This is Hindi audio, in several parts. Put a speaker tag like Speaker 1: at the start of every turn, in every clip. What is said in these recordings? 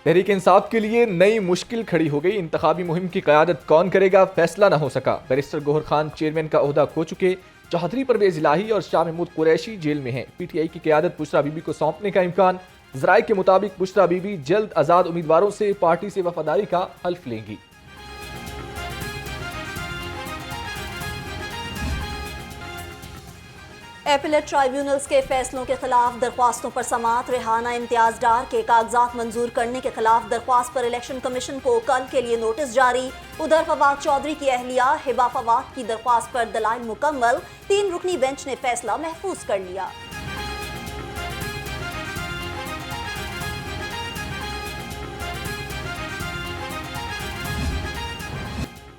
Speaker 1: तहरीक इंसाफ के लिए नई मुश्किल खड़ी हो गई। इंतखाबी मुहिम की क़यादत कौन करेगा, फैसला न हो सका। बैरिस्टर गौहर खान चेयरमैन का ओहदा खो चुके। चौधरी परवेज इलाही और शाह महमूद कुरैशी जेल में हैं। पीटीआई की क़यादत बुशरा बीबी को सौंपने का इम्कान। ज़राए के मुताबिक बुशरा बीबी जल्द आज़ाद उम्मीदवारों से पार्टी से वफादारी का हल्फ लेंगी।
Speaker 2: एपीलेट ट्राइब्यूनल्स के फैसलों के खिलाफ दरख्वास्तों पर समाअत। रेहाना इम्तियाज डार के कागजात मंजूर करने के खिलाफ दरख्वास्त पर इलेक्शन कमीशन को कल के लिए नोटिस जारी। उधर फवाद चौधरी की अहलिया हिबा फवाद की दरख्वास्त पर दलाइल मुकम्मल। 3 रुकनी बेंच ने फैसला महफूज कर लिया।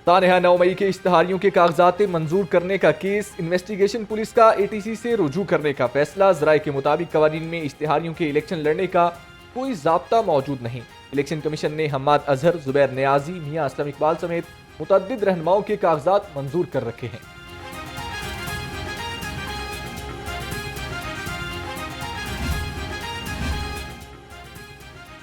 Speaker 1: तानहा 9 मई के इश्तहारियों के कागजात मंजूर करने का केस। इन्वेस्टिगेशन पुलिस का एटीसी से रुजू करने का फैसला। ज़राए के मुताबिक कवानीन में इश्तहारियों के इलेक्शन लड़ने का कोई ज़ाब्ता मौजूद नहीं। इलेक्शन कमीशन ने हम्माद अजहर, जुबैर नियाजी, मियां असलम इकबाल समेत मुतअद्दिद रहनुमाओं के कागजात मंजूर कर रखे हैं।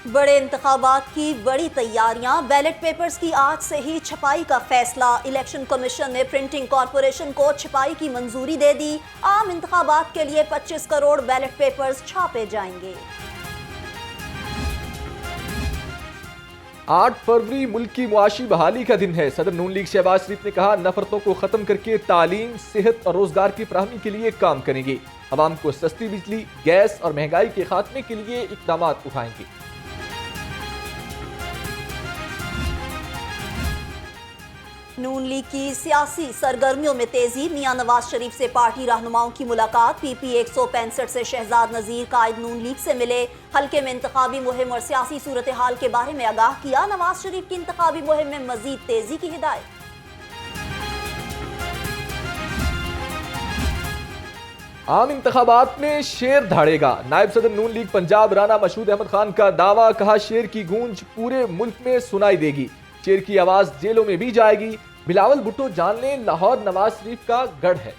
Speaker 2: बड़े इंतखाबात की बड़ी तैयारियां। बैलेट पेपर्स की आज से ही छपाई का फैसला। इलेक्शन कमीशन ने प्रिंटिंग कॉरपोरेशन को छपाई की मंजूरी दे दी। आम इंतखाबात के लिए 25 करोड़ बैलेट पेपर्स छापे जाएंगे।
Speaker 1: 8 फरवरी मुल्क की मुआशी बहाली का दिन है। सदर नून लीग शहबाज शरीफ ने कहा, नफरतों को खत्म करके तालीम, सेहत और रोजगार की फराहमी के लिए काम करेंगे। अवाम को सस्ती बिजली, गैस और महंगाई के खात्मे के लिए इकदाम उठाएंगे।
Speaker 2: नून लीग की सियासी सरगर्मियों में तेजी। मियां नवाज शरीफ से पार्टी रहनुमाओं की मुलाकात। पीपी 165 से शहजाद नजीर कायद नून लीग से मिले। हल्के में इंतखाबी मुहिम और सियासी सूरत हाल के बारे में आगाह किया। नवाज शरीफ की इंतखाबी मुहिम में मजीद तेजी की हिदायत।
Speaker 1: आम इंतखाबात में शेर धाड़ेगा। नायब सदर नून लीग पंजाब राना मशहूद अहमद खान का दावा। कहा, शेर की गूंज पूरे मुल्क में सुनाई देगी। शेर की आवाज जेलों में भी जाएगी। बिलावल भुट्टो जान लें, लाहौर नवाज शरीफ का गढ़ है।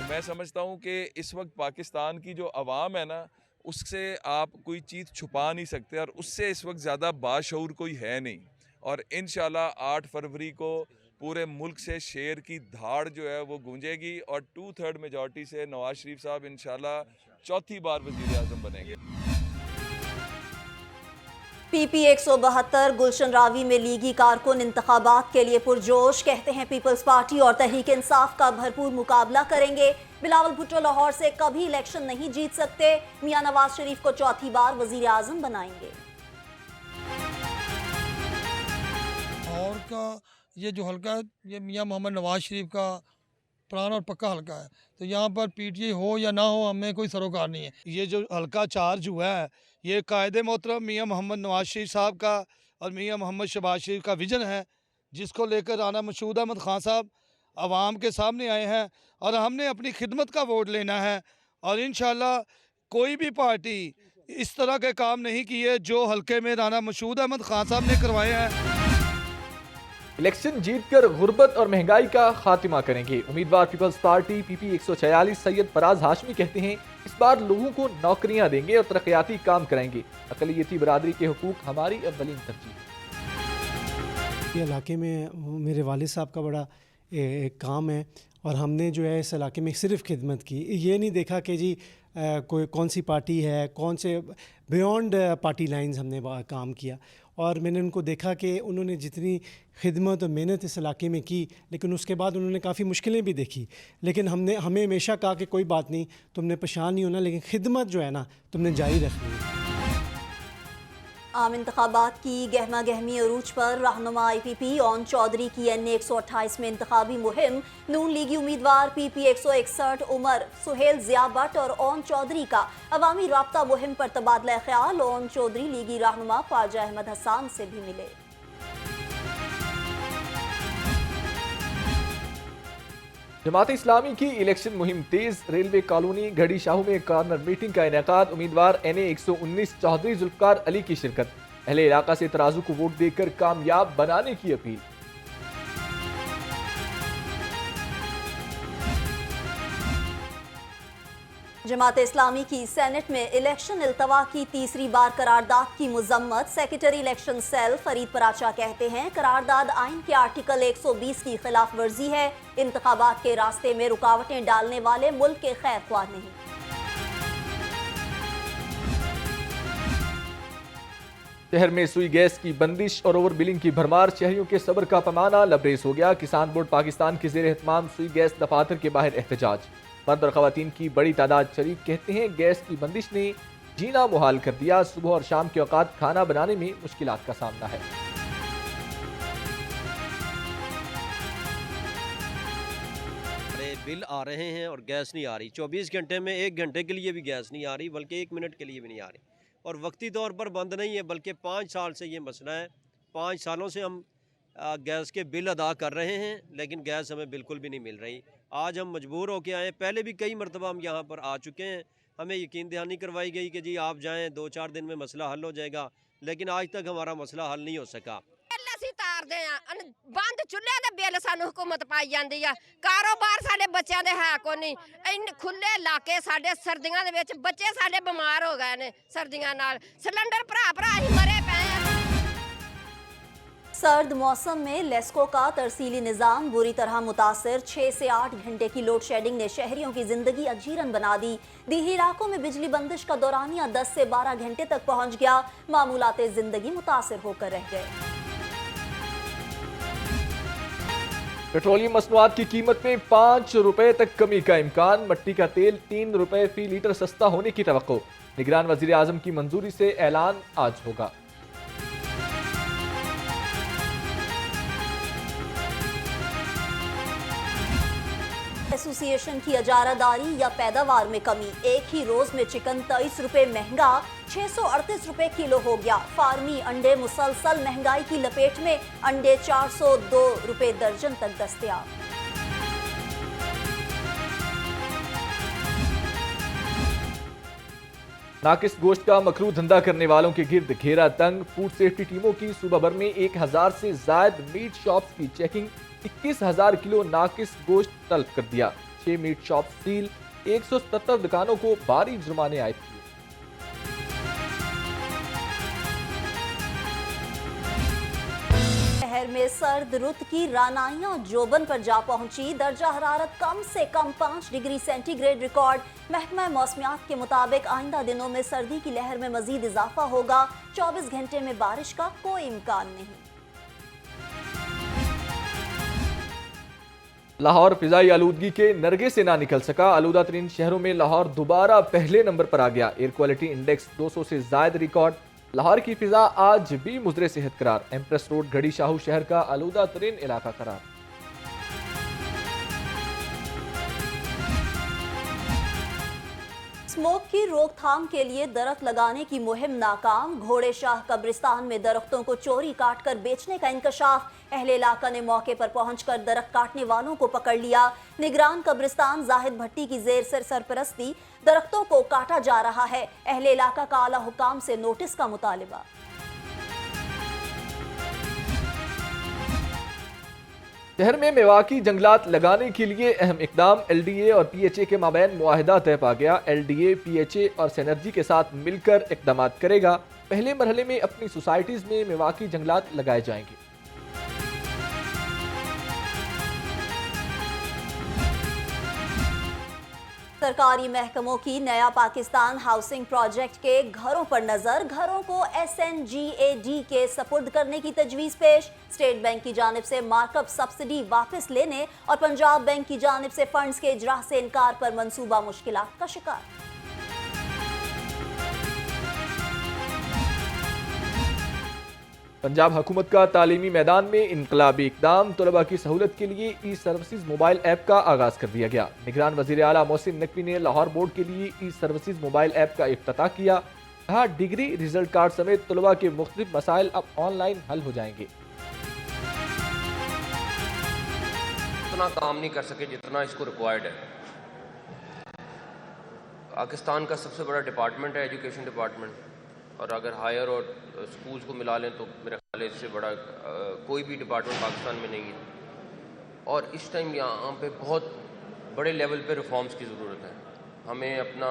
Speaker 3: मैं समझता हूं कि इस वक्त पाकिस्तान की जो अवाम है ना, उससे आप कोई चीज़ छुपा नहीं सकते और उससे इस वक्त ज़्यादा बाशऊर कोई है नहीं। और इंशाल्लाह 8 फरवरी को पूरे मुल्क से शेर की धाड़ जो है वो गूंजेगी और 2/3 मेजॉरिटी से नवाज शरीफ साहब इंशाल्लाह चौथी बार वज़ीर आज़म बनेंगे।
Speaker 2: पीपी 172 गुलशन रावी में लीगी कारकुन इंतखाबात के लिए पुरजोश। कहते हैं पीपल्स पार्टी और तहरीक इंसाफ का भरपूर मुकाबला करेंगे। बिलावल भुट्टो लाहौर से कभी इलेक्शन नहीं जीत सकते। मियां नवाज शरीफ को चौथी बार वजीर आजम बनाएंगे।
Speaker 4: लाहौर का ये जो हल्का है, ये मियां मोहम्मद नवाज शरीफ का पुराना और पक्का हल्का है, तो यहाँ पर पीटीआई हो या ना हो हमें कोई सरोकार नहीं है।
Speaker 5: ये जो हल्का चार्ज हुआ है, ये कायदे मोहतरम मियां मोहम्मद नवाज शरीफ साहब का और मियां मोहम्मद शहबाज शरीफ का विजन है, जिसको लेकर राना मशहूद अहमद खान साहब आवाम के सामने आए हैं और हमने अपनी खिदमत का वोट लेना है। और इंशाल्लाह कोई भी पार्टी इस तरह के काम नहीं किए जो हल्के में राना मशहूद अहमद खान साहब ने करवाए हैं।
Speaker 1: इलेक्शन जीतकर गुर्बत और महंगाई का खात्मा करेंगे। उम्मीदवार People's Party PP 146 Syed Faraz Hashmi कहते हैं, इस बार लोगों को नौकरियां देंगे और तरक्याती काम कराएंगे। अक़लियती बरादरी के हुकूक हमारी अव्वलीन तरजीह।
Speaker 6: ये इलाके में मेरे वालिद साहब का बड़ा एक काम है और हमने जो है इस इलाके में सिर्फ खिदमत की। ये नहीं देखा कि जी कोई कौन सी पार्टी है, कौन से बियॉन्ड पार्टी लाइंस हमने काम किया। और मैंने उनको देखा कि उन्होंने जितनी खिदमत और मेहनत इस इलाके में की, लेकिन उसके बाद उन्होंने काफ़ी मुश्किलें भी देखी। लेकिन हमें हमेशा कहा कि कोई बात नहीं, तुमने परेशान नहीं होना, लेकिन खिदमत जो है ना तुमने जारी रखनी है।
Speaker 2: आम इंतखाबात की गहमा गहमी अरूज पर रहनुमा IPP ओन चौधरी की NA 128 में इंतखाबी मुहिम। नून लीगी उम्मीदवार PP 161 उमर सुहेल जिया भट्ट और ओन चौधरी का अवामी राब्ता मुहिम पर तबादला ख्याल। ओन चौधरी लीगी रहनुमा ख्वाजा अहमद हसान से भी मिले।
Speaker 1: जमात इस्लामी की इलेक्शन मुहिम तेज। रेलवे कॉलोनी घड़ी शाहू में कॉर्नर मीटिंग का इनेकाद। उम्मीदवार NA 119 चौधरी जुल्फकार अली की शिरकत। अहले इलाका से तराजू को वोट देकर कामयाब बनाने की अपील।
Speaker 2: जमात इस्लामी की सेनेट में इलेक्शन इल्तवा की तीसरी बार करारदाद की मुजम्मत। Secretary election cell Farid Paracha कहते हैं करारदाद आइन के आर्टिकल 120 की खिलाफ वर्जी है। इंतखाबात के रास्ते में रुकावटें डालने वाले मुल्क के खैर ख्वाह नहीं।
Speaker 1: शहर में सुई गैस की बंदिश और ओवर बिलिंग की भरमार, शहरियों के सब्र का पैमाना लबरेज हो गया। किसान बोर्ड पाकिस्तान के जेर एहतमाम सुई गैस दफातर के बाहर एहतजाज। मर्द और खवातीन की बड़ी तादाद शरीक, कहते हैं गैस की बंदिश ने जीना मुहाल कर दिया। सुबह और शाम के औकात खाना बनाने में मुश्किलात का सामना है।
Speaker 7: बिल आ रहे हैं और गैस नहीं आ रही। 24 घंटे में 1 घंटे के लिए भी गैस नहीं आ रही, बल्कि 1 मिनट के लिए भी नहीं आ रही। और वक्ती तौर पर बंद नहीं है, बल्कि 5 साल से ये मसला है। 5 सालों से हम गैस के बिल अदा कर रहे हैं, लेकिन गैस हमें बिल्कुल भी नहीं मिल रही। आज हम मजबूर होकर आए। पहले भी कई मरतबा हम यहाँ पर आ चुके हैं। हमें यकीन दहानी करवाई गई कि जी आप जाएँ, 2-4 दिन में मसला हल हो जाएगा, लेकिन आज तक हमारा मसला हल नहीं हो सका।
Speaker 8: तारदे बंद चुल्हे दे बिल सानू हुकूमत पाई जांदी आ। कारोबार साडे बच्चों दे है को नहीं। इन खुले इलाके साडे सर्दियां दे विच बच्चे साडे बीमार हो गए ने सर्दियां नाल। सिलेंडर भरा ही मरे पे हैं।
Speaker 2: सर्द मौसम में लेस्को का तरसीली निज़ाम बुरी तरह मुतासर। 6 से 8 घंटे की लोड शेडिंग ने शहरियों की जिंदगी अजीरन बना दी। दीही इलाकों में बिजली बंदिश का दौरानिया 10 से 12 घंटे तक पहुंच गया। मामूलाते जिंदगी मुतासर होकर रह गए।
Speaker 1: पेट्रोलियम मसनूआत की कीमत में 5 रुपए तक कमी का इम्कान। मट्टी का तेल 3 रुपए फी लीटर सस्ता होने की तवक्को। निगरान वजीर आजम की मंजूरी से ऐलान आज होगा।
Speaker 2: एसोसिएशन की इजारादारी या पैदावार में कमी। एक ही रोज में चिकन 23 रुपए महंगा, 638 रुपए किलो हो गया। फार्मी अंडे मुसलसल महंगाई की लपेट में, अंडे 402 रुपए दर्जन तक दस्तयाब।
Speaker 1: नाकिस गोश्त का मकरू धंधा करने वालों के गिर्द घेरा तंग। फूड सेफ्टी टीमों की सूबा भर में 1000 से जायद मीट शॉप्स की चेकिंग। 21,000 किलो नाकिस गोश्त तलब कर दिया। 6 मीट शॉप सील। 177 दुकानों को भारी जुर्माने आए थे।
Speaker 2: शहर में सर्द रुत की रानाइयां जोबन पर जा पहुंची। दर्जा हरारत कम से कम 5 डिग्री सेंटीग्रेड रिकॉर्ड। महकमा मौसमियात के मुताबिक आइंदा दिनों में सर्दी की लहर में मजीद इजाफा होगा। 24 घंटे में बारिश का कोई इम्कान नहीं।
Speaker 1: लाहौर फिजाई आलूदगी के नरगे से ना निकल सका। आलूदा तरीन शहरों में लाहौर दोबारा पहले नंबर पर आ गया। एयर क्वालिटी इंडेक्स 200 से जायद रिकॉर्ड। लाहौर की फिजा आज भी मुजरे सेहत करार। एम्प्रेस रोड घड़ी शाहू शहर का आलूदा तरीन इलाका करार।
Speaker 2: स्मोक की रोकथाम के लिए दरख्त लगाने की मुहिम नाकाम। घोड़े शाह कब्रिस्तान में दरख्तों को चोरी काटकर बेचने का इंकशाफ। अहले इलाका ने मौके पर पहुंचकर दरख्त काटने वालों को पकड़ लिया। निगरान कब्रिस्तान जाहिद भट्टी की जेर से सरपरस्ती दरख्तों को काटा जा रहा है। अहले इलाका का आला हुकाम से नोटिस का मुतालिबा।
Speaker 1: शहर में मेवाकी जंगलात लगाने के लिए अहम इकदाम। LDA और PHA के माबैन मुआहिदा तय पा गया। LDA, PHA और सेनर्जी के साथ मिलकर इकदाम करेगा। पहले मरहले में अपनी सोसाइटीज में मेवाकी जंगलात लगाए जाएंगे।
Speaker 2: सरकारी महकमों की नया पाकिस्तान हाउसिंग प्रोजेक्ट के घरों पर नजर। घरों को SNGAD के सपुर्द करने की तजवीज़ पेश। स्टेट बैंक की जानिब से मार्कअप सब्सिडी वापस लेने और पंजाब बैंक की जानिब से फंड्स के इजरा से इनकार पर मंसूबा मुश्किलात का शिकार।
Speaker 1: पंजाब हुकूमत का तालीमी मैदान में इनकलाबी इकदाम। तलबा की सहूलत के लिए ई सर्विसेज मोबाइल ऐप का आगाज कर दिया गया। निगरान वजीर आला मोहसिन नकवी ने लाहौर बोर्ड के लिए ई सर्विसेज मोबाइल ऐप का इफ्तिताह किया। कहा डिग्री, रिजल्ट कार्ड समेत तलबा के मुख्तलिफ मसाइल अब ऑनलाइन हल हो जाएंगे।
Speaker 9: उतना काम नहीं कर सके जितना इसको रिक्वायर्ड है। पाकिस्तान का सबसे बड़ा डिपार्टमेंट है एजुकेशन डिपार्टमेंट, और अगर हायर और स्कूल्स को मिला लें तो मेरे ख्याल है इससे बड़ा कोई भी डिपार्टमेंट पाकिस्तान में नहीं है। और इस टाइम यहाँ पे बहुत बड़े लेवल पे रिफॉर्म्स की ज़रूरत है। हमें अपना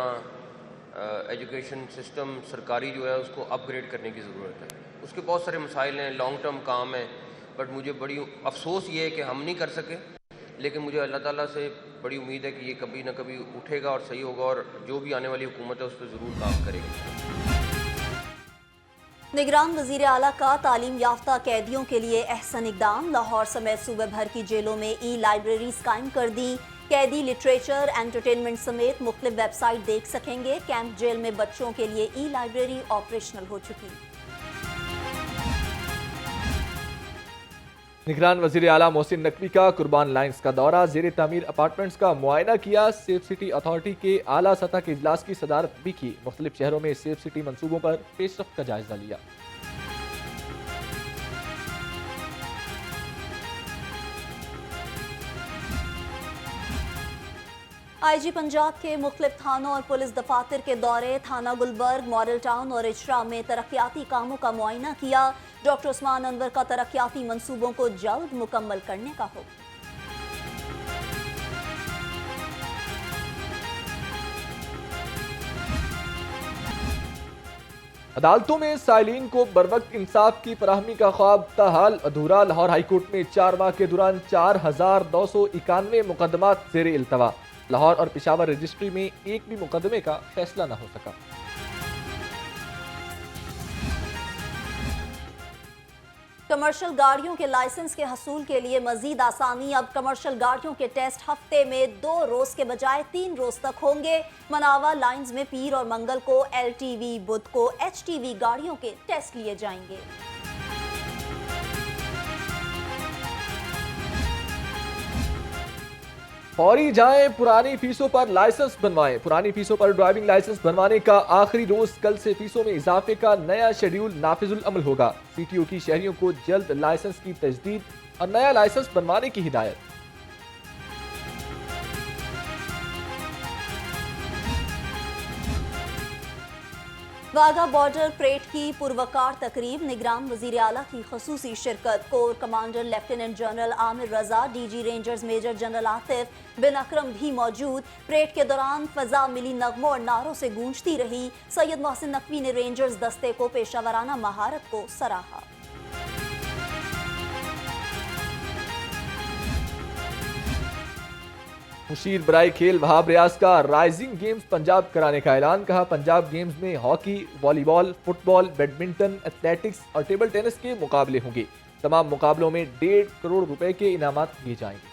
Speaker 9: एजुकेशन सिस्टम सरकारी जो है उसको अपग्रेड करने की ज़रूरत है। उसके बहुत सारे मसाइल हैं, लॉन्ग टर्म काम है, बट मुझे बड़ी अफसोस ये है कि हम नहीं कर सके। लेकिन मुझे अल्लाह ताला से बड़ी उम्मीद है कि ये कभी ना कभी उठेगा और सही होगा, और जो भी आने वाली हुकूमत है उस पर ज़रूर काम करेगी।
Speaker 2: निगरान वज़ीर आला का तालीम याफ्ता कैदियों के लिए अहसन इक़दाम। लाहौर समेत सूबे भर की जेलों में ई लाइब्रेरीज कायम कर दी। कैदी लिटरेचर, एंटरटेनमेंट समेत मुख्तलिफ वेबसाइट देख सकेंगे। कैंप जेल में बच्चों के लिए ई लाइब्रेरी ऑपरेशनल हो चुकी।
Speaker 1: निगरान वज़ीर आला मोहसिन नकवी का कुर्बान लाइन्स का दौरा, ज़ेर तामीर अपार्टमेंट्स का मुआयना किया। सेफ सिटी अथॉरिटी के आला सतह के इजलास की सदारत भी की। मुख्तलिफ शहरों में सेफ सिटी मंसूबों पर पेशरफ्त का जायजा लिया।
Speaker 2: IG पंजाब के मुख्तलिफ थानों और पुलिस दफातर के दौरे, थाना गुलबर्ग, मॉडल टाउन और इजरा में तरक्याती कामों का मुआयना किया। डॉक्टर उस्मान अनवर का तरक्याती मंसूबों को जल्द मुकम्मल करने का हुक्म।
Speaker 1: अदालतों में साइलिन को बरवक्त इंसाफ की फराहमी का ख्वाब ताहाल अधूरा। लाहौर हाईकोर्ट में 4 माह के दौरान 4291 मुकदमात ज़ेर इल्तवा। लाहौर और पेशावर रजिस्ट्री में एक भी मुकदमे का फैसला न हो सका।
Speaker 2: कमर्शियल गाड़ियों के लाइसेंस के हसूल के लिए मजीद आसानी। अब कमर्शियल गाड़ियों के टेस्ट हफ्ते में 2 रोज के बजाय 3 रोज तक होंगे। मनावा लाइंस में पीर और मंगल को LTV, बुध को HTV गाड़ियों के टेस्ट लिए जाएंगे।
Speaker 1: फौरी जाएं, पुरानी फीसों पर लाइसेंस बनवाएं। पुरानी फीसों पर ड्राइविंग लाइसेंस बनवाने का आखिरी रोज कल से फीसों में इजाफे का नया शेड्यूल नाफिजुल अमल होगा। CTO की शहरियों को जल्द लाइसेंस की तजदीद और नया लाइसेंस बनवाने की हिदायत।
Speaker 2: वाघा बॉर्डर परेड की पुरवकार तकरीब, निगरान वजीर आला की खसूसी शिरकत। Core commander lieutenant general Amir Raza, DG rangers major general Atif bin Akram भी मौजूद। परेड के दौरान फजा मिली नगमों और नारों से गूंजती रही। सैयद मोहसिन नकवी ने रेंजर्स दस्ते को पेशावराना महारत को सराहा।
Speaker 1: मुशीर बराई खेल वहाब रियाज का राइजिंग गेम्स पंजाब कराने का ऐलान। कहा, पंजाब गेम्स में hockey, volleyball, football, badminton, athletics और टेबल टेनिस के मुकाबले होंगे। तमाम मुकाबलों में 1.5 करोड़ रुपए के इनामात दिए जाएंगे।